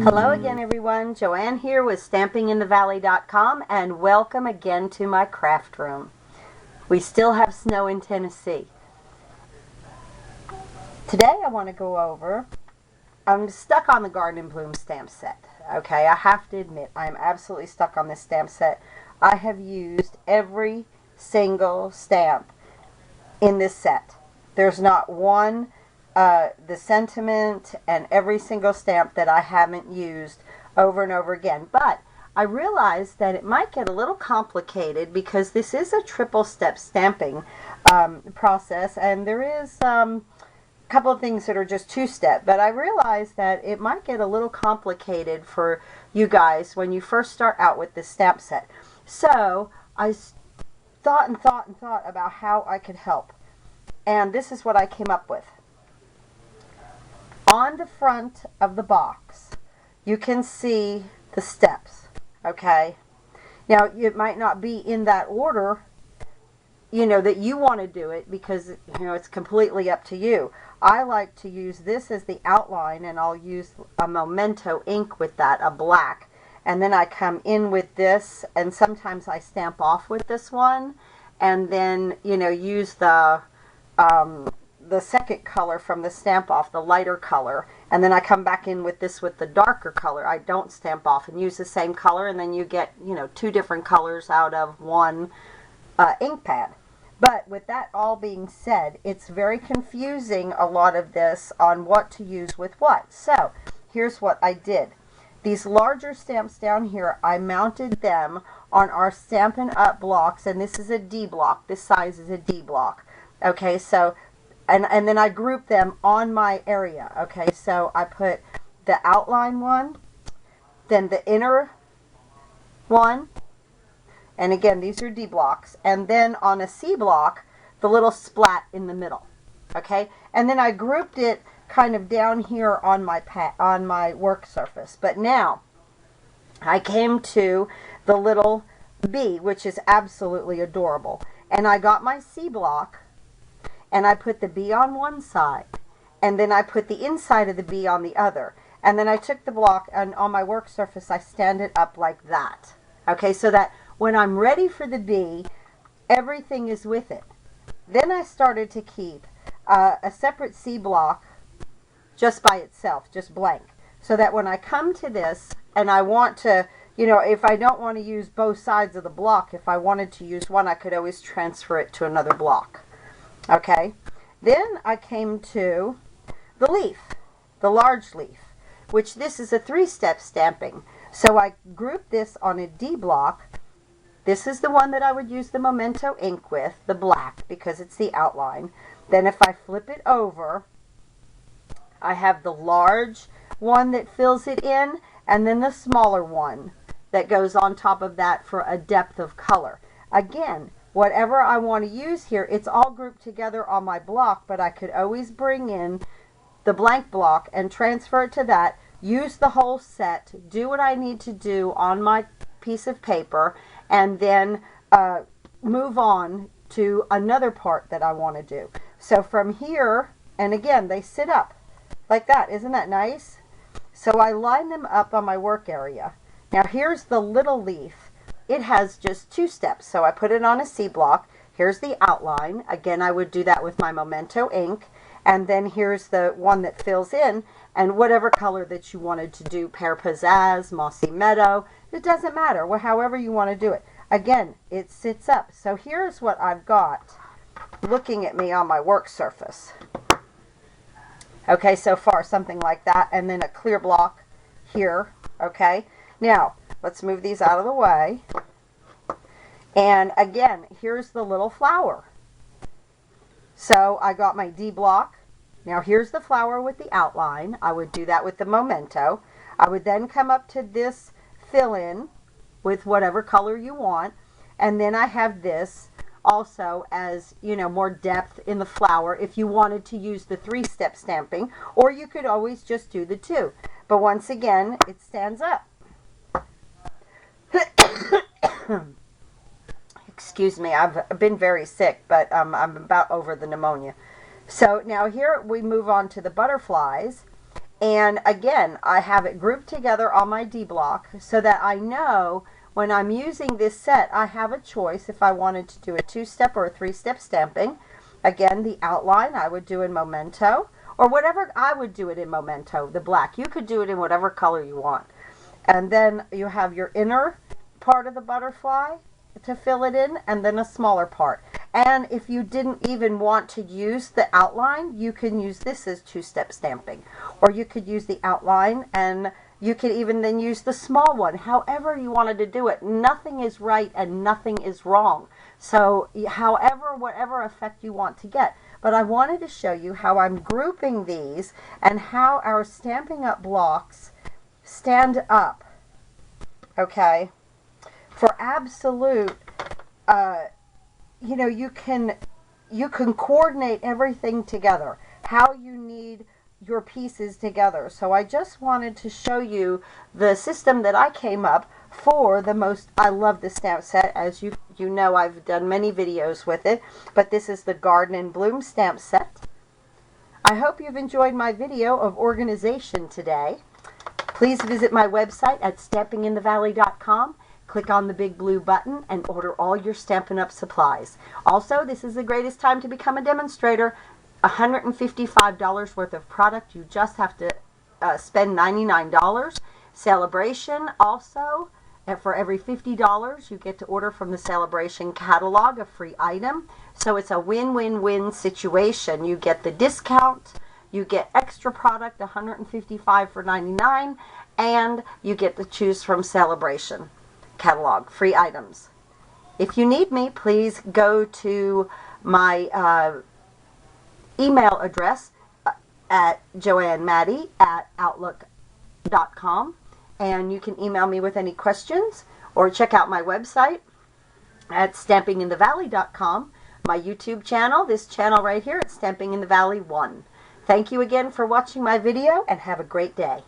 Hello again, everyone. Joanne here with StampingInTheValley.com, and welcome again to my craft room. We still have snow in Tennessee. Today I want to go over, I'm stuck on the Garden Bloom stamp set. Okay, I have to admit, I'm absolutely stuck on this stamp set. I have used every single stamp in this set. There's not one the sentiment and every single stamp that I haven't used over and over again. But I realized that it might get a little complicated because this is a triple step stamping process, and there is a couple of things that are just two-step, but I realized that it might get a little complicated for you guys when you first start out with this stamp set. So I thought about how I could help, and this is what I came up with. On the front of the box, you can see the steps, okay? Now, it might not be in that order, that you want to do it, because, it's completely up to you. I like to use this as the outline, and I'll use a Memento ink with that, a black. And then I come in with this, and sometimes I stamp off with this one, and then, use the second color from the stamp off, the lighter color, and then I come back in with this with the darker color. I don't stamp off and use the same color, and then you get two different colors out of one ink pad. But with that all being said, it's very confusing, a lot of this, on what to use with what. So here's what I did. These larger stamps down here, I mounted them on our Stampin' Up! Blocks, and this is a D block. This size is a D block. Okay, so and then I group them on my area. Okay, so I put the outline one, then the inner one, and again, these are D blocks, and then on a C block, the little splat in the middle. Okay, and then I grouped it kind of down here on my work surface. But now I came to the little B, which is absolutely adorable, and I got my C block, and I put the B on one side, and then I put the inside of the B on the other. And then I took the block, and on my work surface, I stand it up like that. Okay, so that when I'm ready for the B, everything is with it. Then I started to keep a separate C block just by itself, just blank. So that when I come to this, and I want to, if I don't want to use both sides of the block, if I wanted to use one, I could always transfer it to another block. Okay, then I came to the leaf, the large leaf, which this is a three-step stamping. So I grouped this on a D block. This is the one that I would use the Memento ink with, the black, because it's the outline. Then if I flip it over, I have the large one that fills it in, and then the smaller one that goes on top of that for a depth of color. Again, whatever I want to use here, it's all grouped together on my block, but I could always bring in the blank block and transfer it to that, use the whole set, do what I need to do on my piece of paper, and then move on to another part that I want to do. So from here, and again, they sit up like that. Isn't that nice? So I line them up on my work area. Now here's the little leaf. It has just two steps, so I put it on a C block. Here's the outline. Again, I would do that with my Memento ink. And then here's the one that fills in, and whatever color that you wanted to do, Pear Pizzazz, Mossy Meadow, it doesn't matter, however you want to do it. Again, it sits up. So here's what I've got looking at me on my work surface. Okay, so far something like that, and then a clear block here. Okay, now let's move these out of the way. And again, here's the little flower. So I got my D block. Now here's the flower with the outline. I would do that with the Memento. I would then come up to this fill-in with whatever color you want. And then I have this also as, more depth in the flower if you wanted to use the three-step stamping, or you could always just do the two. But once again, it stands up. Excuse me, I've been very sick, but I'm about over the pneumonia. So now here we move on to the butterflies, And again, I have it grouped together on my D block so that I know when I'm using this set, I have a choice if I wanted to do a 2-step or a 3-step stamping. Again, the outline I would do in Memento, or whatever I would do it in Memento, the black. You could do it in whatever color you want. And then you have your inner part of the butterfly to fill it in, and then a smaller part. And if you didn't even want to use the outline, you can use this as 2-step stamping. Or you could use the outline, and you could even then use the small one. However you wanted to do it. Nothing is right and nothing is wrong. So however, whatever effect you want to get. But I wanted to show you how I'm grouping these and how our Stampin' Up! Blocks stand up. Okay? For absolute, you know, you can coordinate everything together, how you need your pieces together. So I just wanted to show you the system that I came up for the most. I love this stamp set. As you know, I've done many videos with it, but this is the Garden and Bloom stamp set. I hope you've enjoyed my video of organization today. Please visit my website at stampinginthevalley.com. Click on the big blue button and order all your Stampin' Up! Supplies. Also, this is the greatest time to become a demonstrator. $155 worth of product. You just have to spend $99. Celebration also. And for every $50, you get to order from the Celebration catalog a free item. So it's a win-win-win situation. You get the discount, you get extra product, $155 for $99, and you get to choose from Celebration catalog, free items. If you need me, please go to my email address at joannemaddy@outlook.com, and you can email me with any questions, or check out my website at stampinginthevalley.com, my YouTube channel, this channel right here at Stamping in the Valley 1. Thank you again for watching my video, and have a great day.